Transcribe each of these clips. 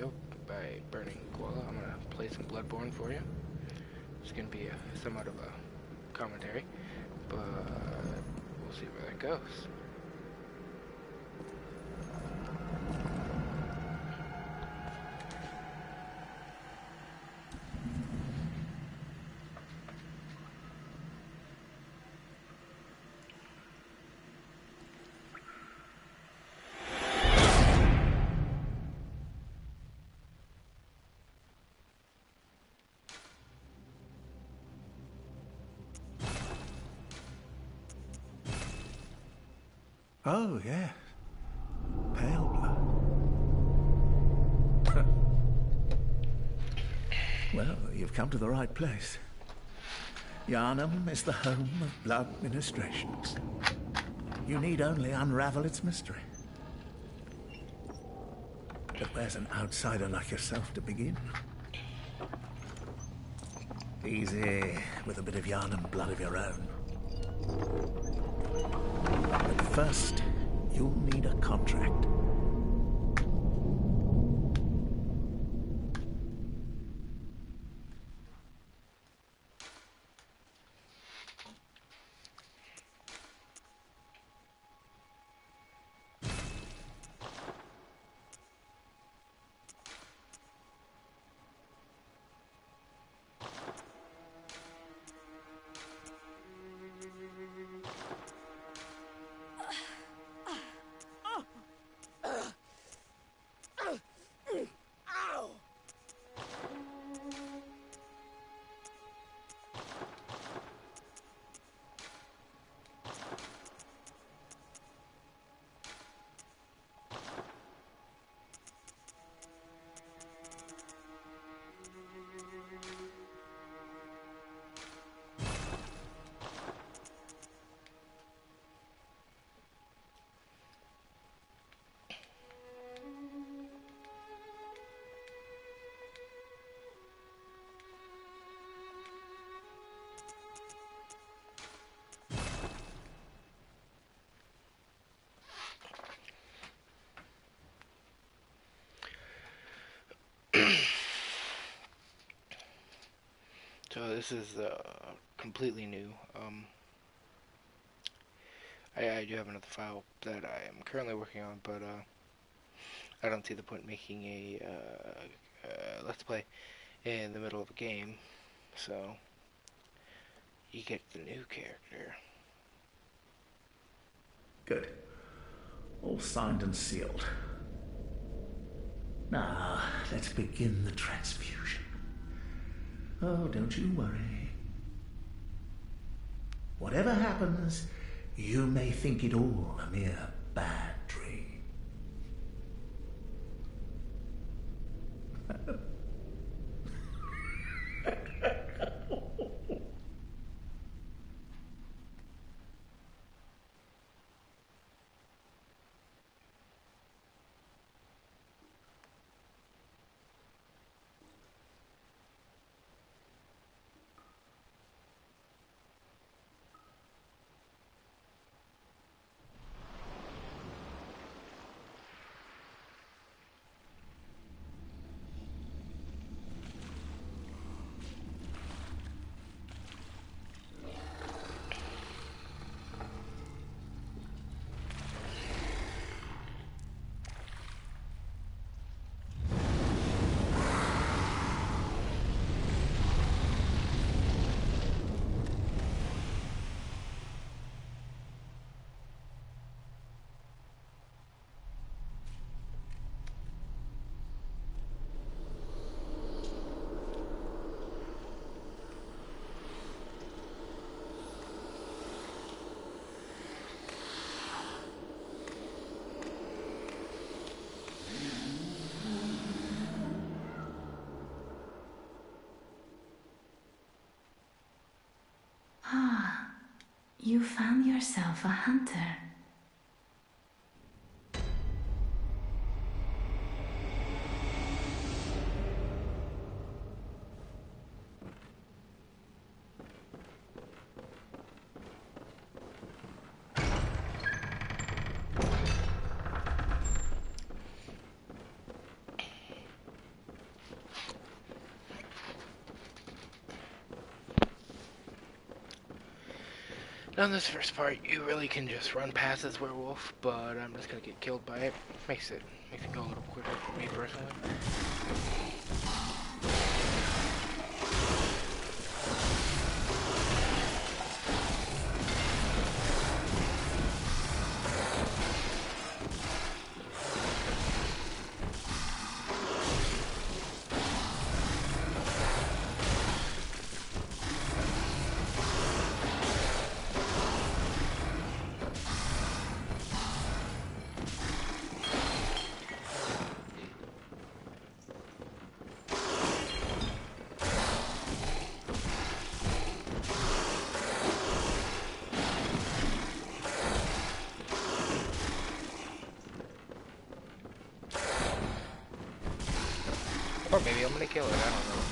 video by Burning Koala. I'm going to play some Bloodborne for you. It's going to be somewhat of a commentary, but we'll see where that goes. Oh, yeah. Pale blood. Well, you've come to the right place. Yharnam is the home of blood ministrations. You need only unravel its mystery. But where's an outsider like yourself to begin? Easy, with a bit of Yharnam blood of your own. But first, you'll need a contract. So this is completely new. I do have another file that I am currently working on, but I don't see the point in making a let's play in the middle of a game. So you get the new character. Good. All signed and sealed. Now, let's begin the transfusion. Oh, don't you worry. Whatever happens, you may think it all a mere bad dream. You found yourself a hunter. On this first part, you really can just run past this werewolf, but I'm just gonna get killed by it. Makes it go a little quicker for me personally. Or maybe I'm gonna kill it, I don't know.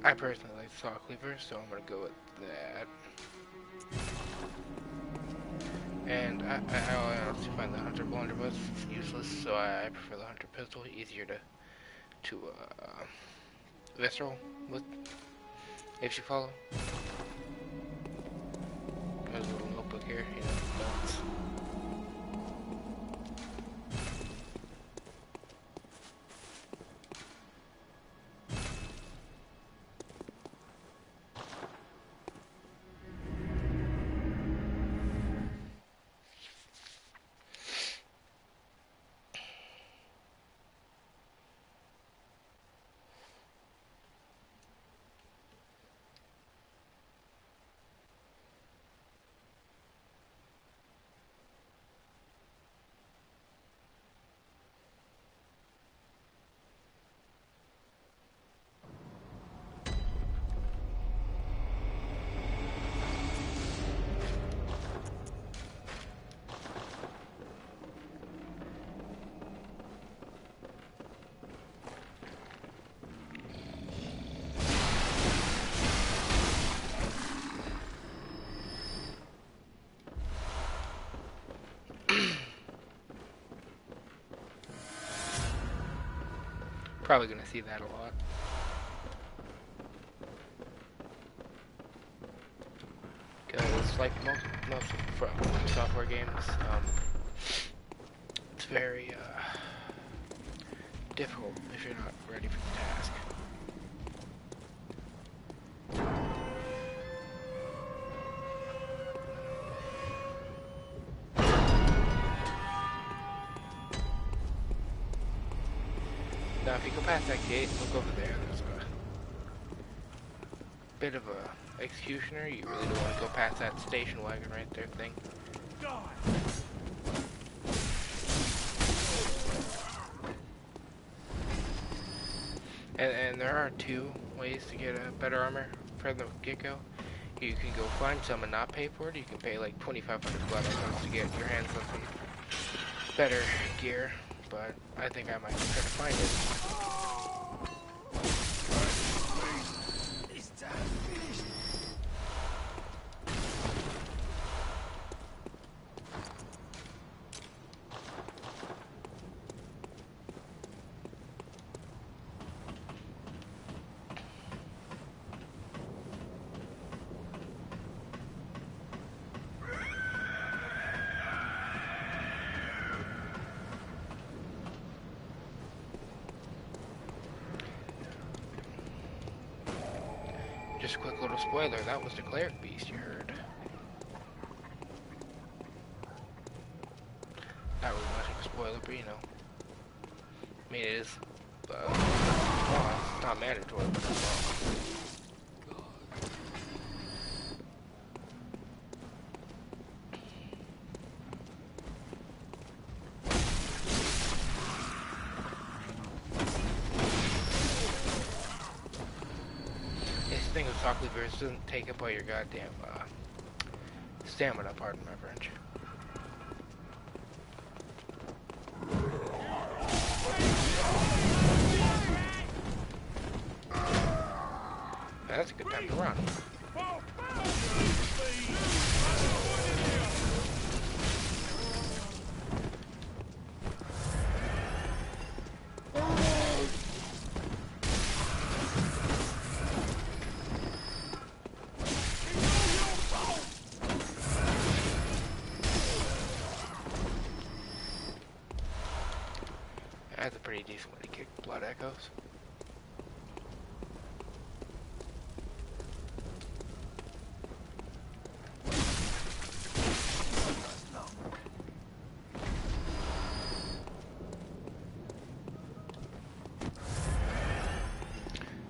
I personally like Saw Cleaver, so I'm gonna go with that. And I honestly find the Hunter blunderbuss useless, so I prefer the Hunter pistol. Easier to visceral with, if you follow. There's a little notebook here, you know, notes. Probably gonna see that a lot. Because like most From Software games, it's very difficult if you're not ready for the task. Now if you go past that gate, look over there, there's a bit of a executioner. You really don't want to go past that station wagon right there thing. And there are two ways to get a better armor from the get-go. You can go find some and not pay for it. You can pay like 2,500 blood icons to get your hands on some better gear, but I think I might try to find it. Just a quick little spoiler, that was the cleric beast you heard. Not really much of a spoiler, but you know. I mean, it is, well, it's not mandatory, but it's This thing with Sock Leavers doesn't take up all your goddamn, stamina, pardon my French. That's a good time to run. That's a pretty decent way to kick blood echoes.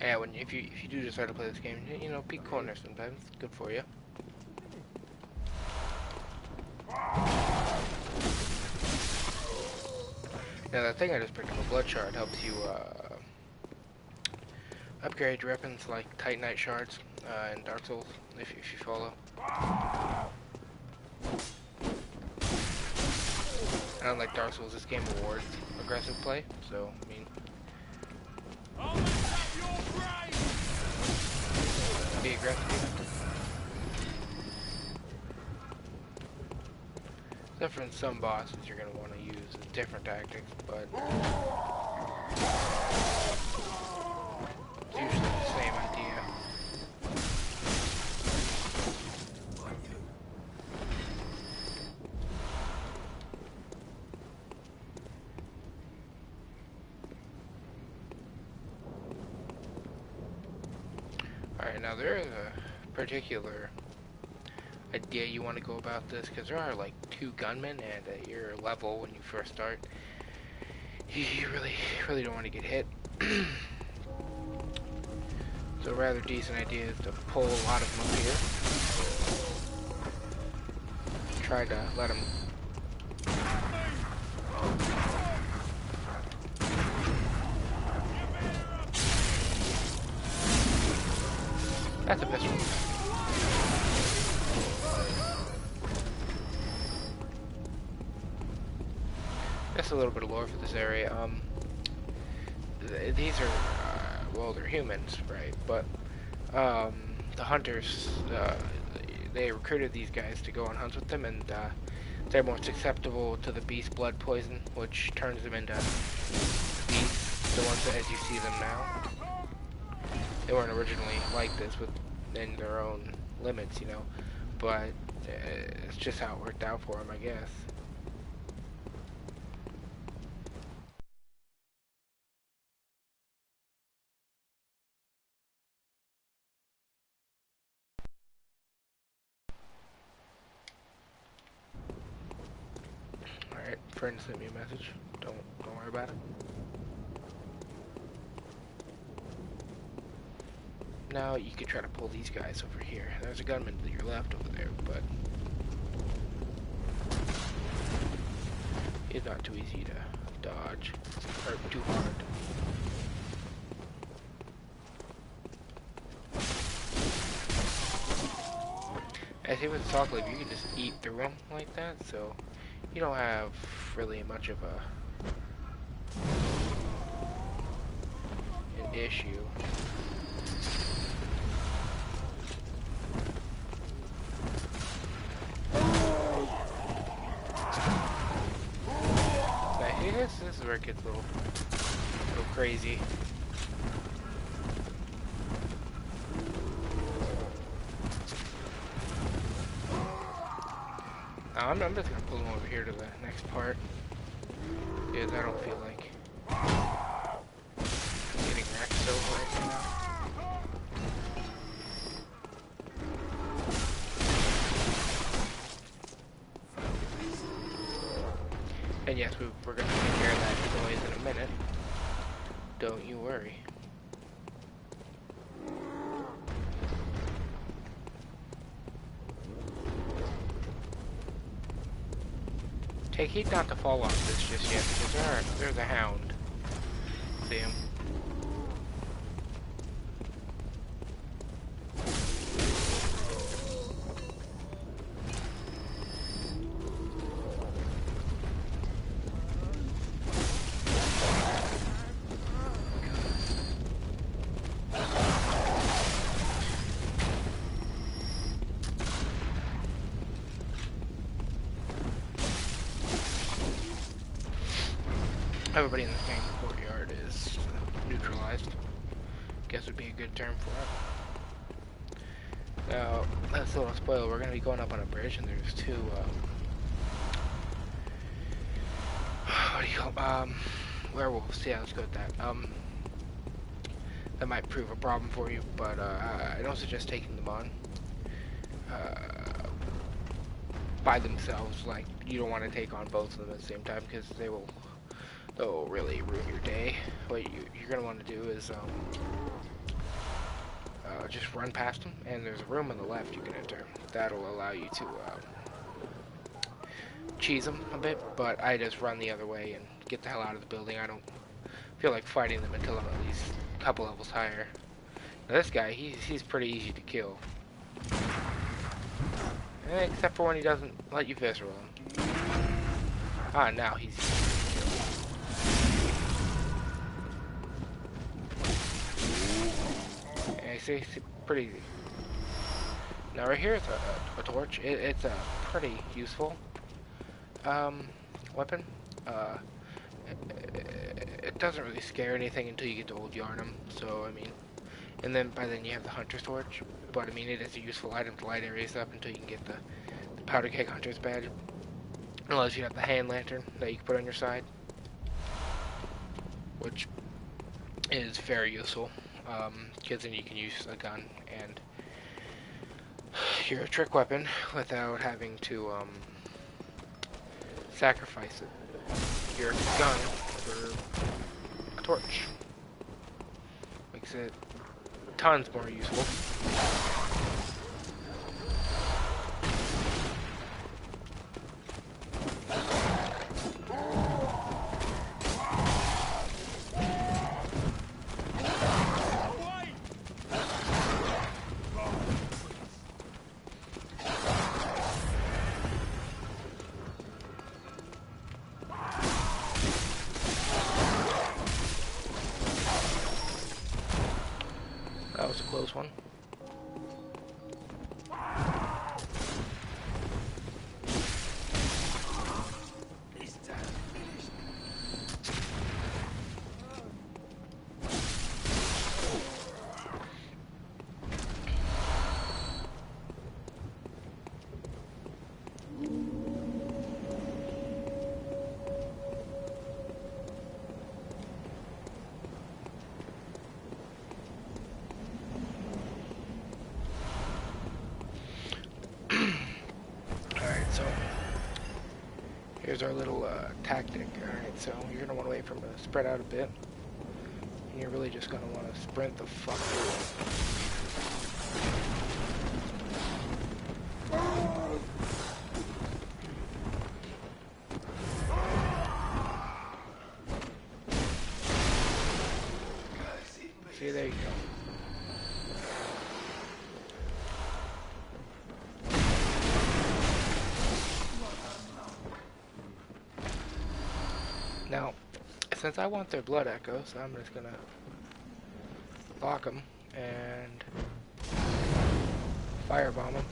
Yeah, if you do decide to play this game, you know, peek corners sometimes. It's good for you. Now that thing I just picked up, a blood shard, helps you upgrade your weapons like Titanite shards in Dark Souls, if you follow. And unlike Dark Souls, this game rewards aggressive play, so I mean, be aggressive. Except for in some bosses, you're going to want to use different tactics, but it's usually the same idea. Alright, now there is a particular idea you want to go about this, because there are like 2 gunmen, and at your level when you first start, you really don't want to get hit. So a rather decent idea is to pull a lot of them up here. Try to let them That's the best one. Just a little bit of lore for this area. These are, well, they're humans, right? But the hunters, they recruited these guys to go on hunts with them, and they're more susceptible to the beast blood poison, which turns them into beasts, the ones that, as you see them now. They weren't originally like this within their own limits, you know, but it's just how it worked out for them, I guess. Alright, friend sent me a message. Don't worry about it. Now you could try to pull these guys over here. There's a gunman to your left over there, but it's not too easy to dodge, or too hard. I think with the Sock Leaf, you can just eat through them like that, so you don't have really much of an issue. This is where it gets a little crazy. I'm just gonna pull them over here to the next part, because I don't feel like getting wrecked so hard right now. And yes, we're going to take care of that noise in a minute. Don't you worry. Take heed not to fall off this just yet, because there's a hound. See him? Everybody in this game courtyard is neutralized. Guess would be a good term for it. Now, that's a little spoiler. We're going to be going up on a bridge, and there's two, what do you call werewolves. Yeah, let's go with that. That might prove a problem for you, but I don't suggest taking them on by themselves. Like, you don't want to take on both of them at the same time, because they'll really ruin your day. What you're going to want to do is just run past them, and there's a room on the left you can enter. That'll allow you to cheese them a bit, but I just run the other way and get the hell out of the building. I don't feel like fighting them until I'm at least a couple levels higher. Now this guy, he's pretty easy to kill. Except for when he doesn't let you visceral him. Ah, now he's... See, pretty easy. Now right here is a torch. It's a pretty useful weapon. It doesn't really scare anything until you get to Old Yarnum. So I mean, and then by then you have the Hunter's Torch. But I mean, it is a useful item to light areas up until you can get the Powder Keg Hunter's badge. Unless you have the hand lantern that you can put on your side, which is very useful. Because then you can use a gun and your trick weapon without having to sacrifice your gun for a torch. Makes it tons more useful. That was a close one. Here's our little tactic. Alright, so you're going to want to wait for them to spread out a bit. And you're really just going to want to sprint the fuck through. See, there you go. Now, since I want their blood echoes, I'm just gonna lock them and firebomb them.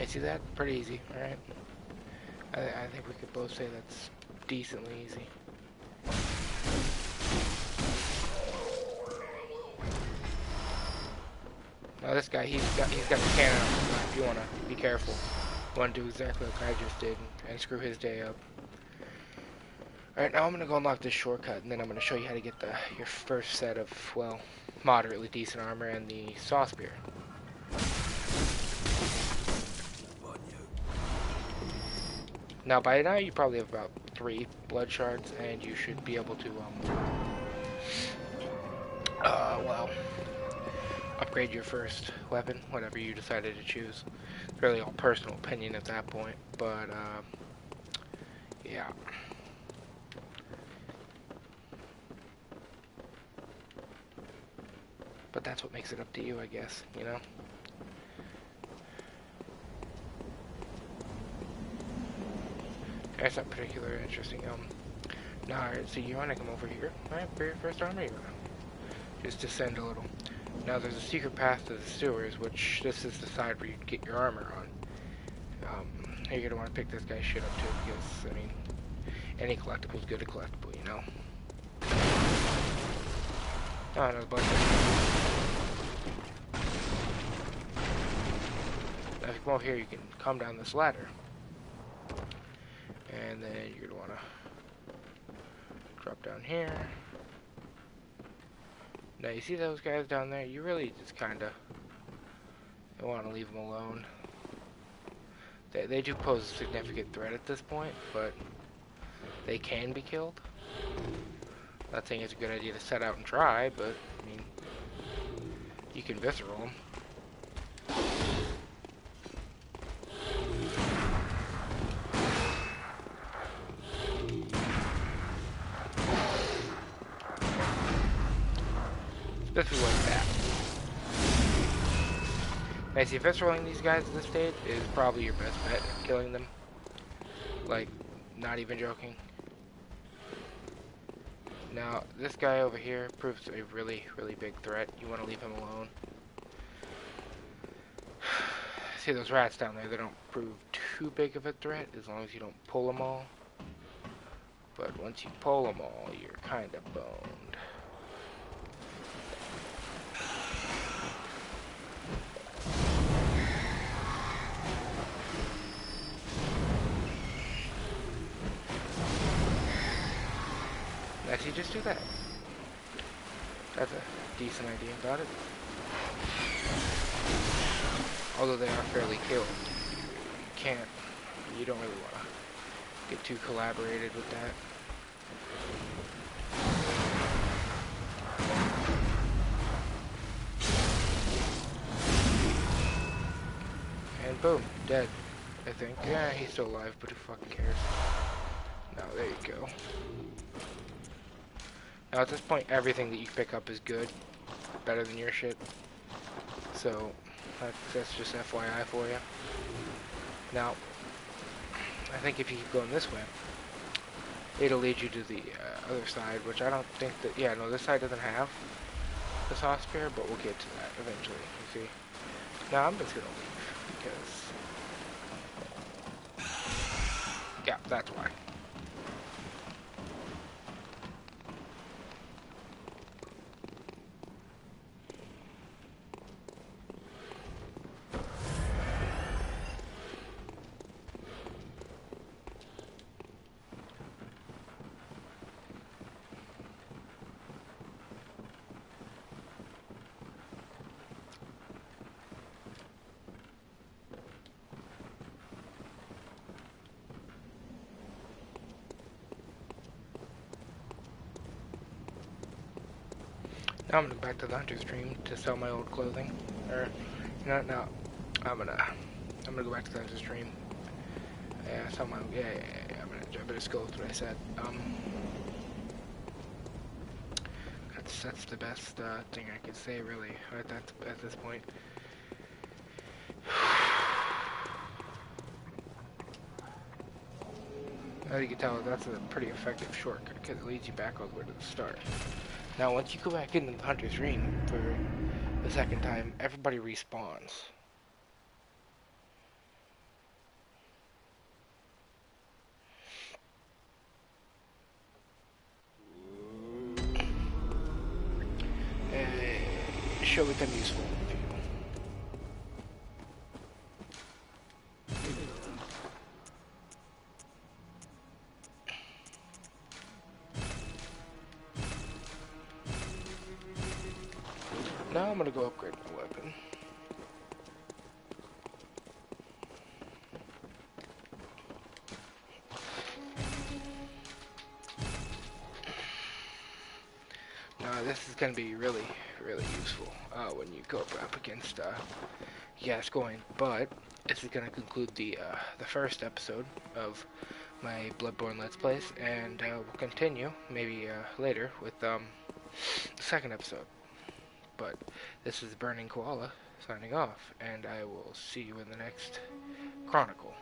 See that? Pretty easy, alright? I think we could both say that's decently easy. Now this guy, he's got a cannon on his back. You want to be careful. You want to do exactly like I just did and screw his day up. Alright, now I'm going to go unlock this shortcut, and then I'm going to show you how to get your first set of, well, moderately decent armor and the saw spear. Now, by now, you probably have about 3 blood shards, and you should be able to, well, upgrade your first weapon, whatever you decided to choose. It's really all personal opinion at that point, but, yeah. But that's what makes it up to you, I guess, you know? That's not particularly interesting. Now, alright, so you want to come over here, right, for your first armor, you want to just descend a little. Now, there's a secret path to the sewers, which this is the side where you get your armor on. You're going to want to pick this guy's shit up, too, because, I mean, any collectible is good a collectible, you know? Oh, another blood. Now, if you come over here, you can come down this ladder. And then you're going to want to drop down here. Now, you see those guys down there? You really just kind of want to leave them alone. They do pose a significant threat at this point, but they can be killed. Not saying it's a good idea to set out and try, but, I mean, you can visceral them. Especially like that. Now, see, visceraling these guys at this stage is probably your best bet at killing them. Like, not even joking. Now, this guy over here proves a really, really big threat. You want to leave him alone. See those rats down there, they don't prove too big of a threat as long as you don't pull them all. But once you pull them all, you're kind of boned. Now, see, just do that. That's a decent idea about it. Although they are fairly killed. You don't really want to get too collaborated with that. And boom, dead, I think. Yeah, he's still alive, but who fucking cares? Now, there you go. Now, at this point, everything that you pick up is good. Better than your shit. So, that's just FYI for you. Now, I think if you keep going this way, it'll lead you to the other side, which I don't think that... Yeah, no, this side doesn't have the saw spear, but we'll get to that eventually, you see. Now, I'm just gonna leave, because... Yeah, that's why. Now I'm gonna go back to the hunter's dream to sell my old clothing. Or, you know, no, I'm gonna go back to the hunter's dream. Yeah, sell my, yeah. I better just go with what I said. That's the best thing I could say, really, at this point. As you can tell, that's a pretty effective shortcut because it leads you back all the way to the start. Now, once you go back into the hunter's ring for the second time, everybody respawns. She'll become useful if you now I'm gonna go upgrade my weapon. Now this is gonna be really, really useful when you go up against Gascoigne. But this is gonna conclude the first episode of my Bloodborne Let's Plays, and we'll continue maybe later with the second episode. But this is Burning Koala signing off, and I will see you in the next Chronicle.